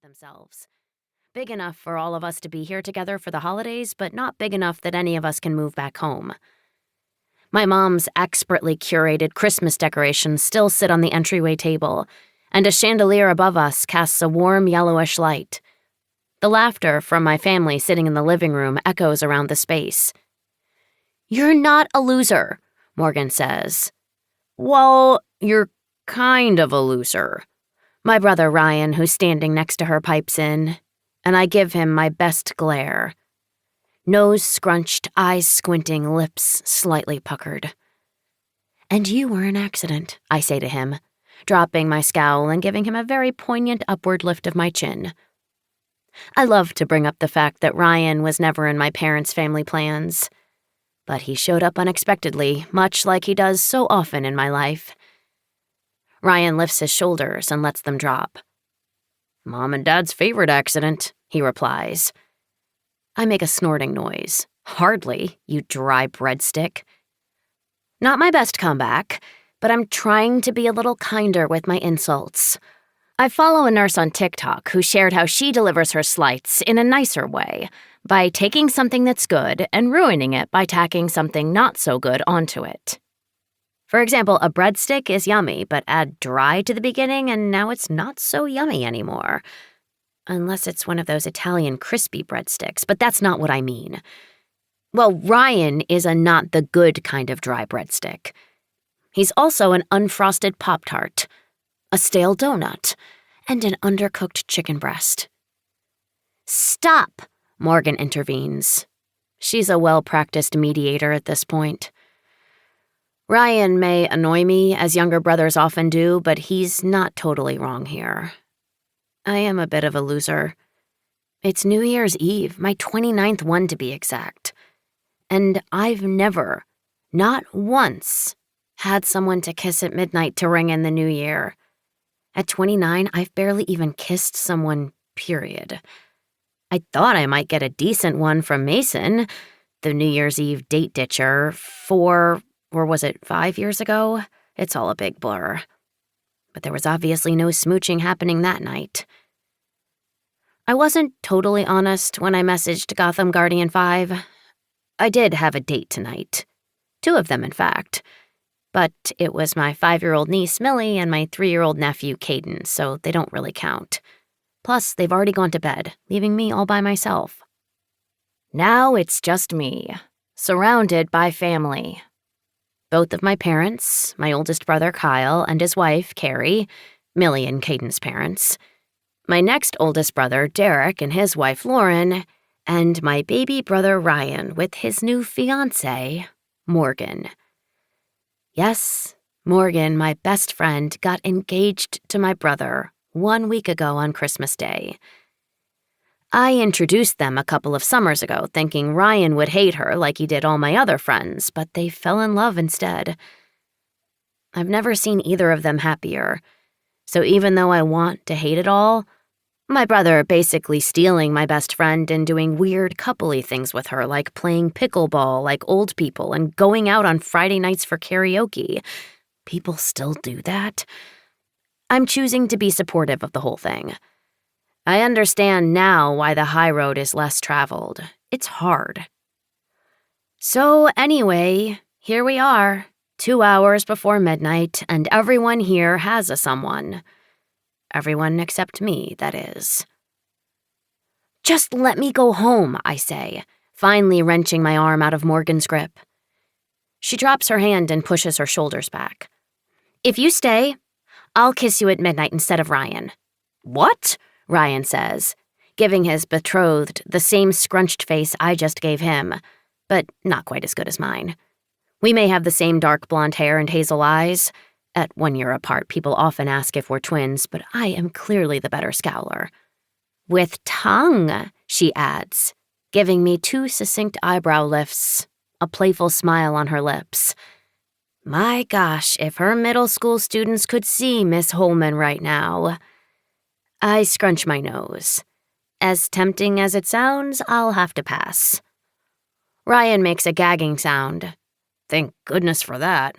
themselves. Big enough for all of us to be here together for the holidays, but not big enough that any of us can move back home. My mom's expertly curated Christmas decorations still sit on the entryway table, and a chandelier above us casts a warm yellowish light. The laughter from my family sitting in the living room echoes around the space. "You're not a loser," Morgan says. "Well, you're kind of a loser." My brother Ryan, who's standing next to her, pipes in, and I give him my best glare. Nose scrunched, eyes squinting, lips slightly puckered. "And you were an accident," I say to him, dropping my scowl and giving him a very poignant upward lift of my chin. I love to bring up the fact that Ryan was never in my parents' family plans, but he showed up unexpectedly, much like he does so often in my life. Ryan lifts his shoulders and lets them drop. "Mom and Dad's favorite accident," he replies. I make a snorting noise. "Hardly, you dry breadstick." Not my best comeback, but I'm trying to be a little kinder with my insults. I follow a nurse on TikTok who shared how she delivers her slights in a nicer way, by taking something that's good and ruining it by tacking something not so good onto it. For example, a breadstick is yummy, but add dry to the beginning and now it's not so yummy anymore. Unless it's one of those Italian crispy breadsticks, but that's not what I mean. Well, Ryan is a not the good kind of dry breadstick. He's also an unfrosted Pop-Tart, a stale donut, and an undercooked chicken breast. "Stop!" Morgan intervenes. She's a well-practiced mediator at this point. Ryan may annoy me, as younger brothers often do, but he's not totally wrong here. I am a bit of a loser. It's New Year's Eve, my 29th one to be exact. And I've never, not once, had someone to kiss at midnight to ring in the new year. At 29, I've barely even kissed someone, period. I thought I might get a decent one from Mason, the New Year's Eve date ditcher, 5 years ago? It's all a big blur. But there was obviously no smooching happening that night. I wasn't totally honest when I messaged Gotham Guardian 5. I did have a date tonight. 2 of them, in fact. But it was my 5-year-old niece, Millie, and my 3-year-old nephew, Caden, so they don't really count. Plus, they've already gone to bed, leaving me all by myself. Now it's just me, surrounded by family. Both of my parents, my oldest brother Kyle and his wife Carrie, Millie and Caden's parents, my next oldest brother Derek and his wife Lauren, and my baby brother Ryan with his new fiancée, Morgan. Yes, Morgan, my best friend, got engaged to my brother 1 week ago on Christmas Day. I introduced them a couple of summers ago, thinking Ryan would hate her like he did all my other friends, but they fell in love instead. I've never seen either of them happier, so even though I want to hate it all, my brother basically stealing my best friend and doing weird coupley things with her, like playing pickleball like old people and going out on Friday nights for karaoke. People still do that? I'm choosing to be supportive of the whole thing. I understand now why the high road is less traveled. It's hard. So anyway, here we are, 2 hours before midnight, and everyone here has a someone. Everyone except me, that is. "Just let me go home," I say, finally wrenching my arm out of Morgan's grip. She drops her hand and pushes her shoulders back. "If you stay, I'll kiss you at midnight instead of Ryan." "What?" Ryan says, giving his betrothed the same scrunched face I just gave him, but not quite as good as mine. We may have the same dark blonde hair and hazel eyes. At 1 year apart, people often ask if we're twins, but I am clearly the better scowler. "With tongue," she adds, giving me 2 succinct eyebrow lifts, a playful smile on her lips. My gosh, if her middle school students could see Miss Holman right now. I scrunch my nose. As tempting as it sounds, I'll have to pass. Ryan makes a gagging sound. Thank goodness for that.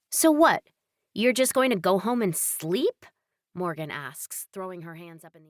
"So what? You're just going to go home and sleep?" Morgan asks, throwing her hands up in the air.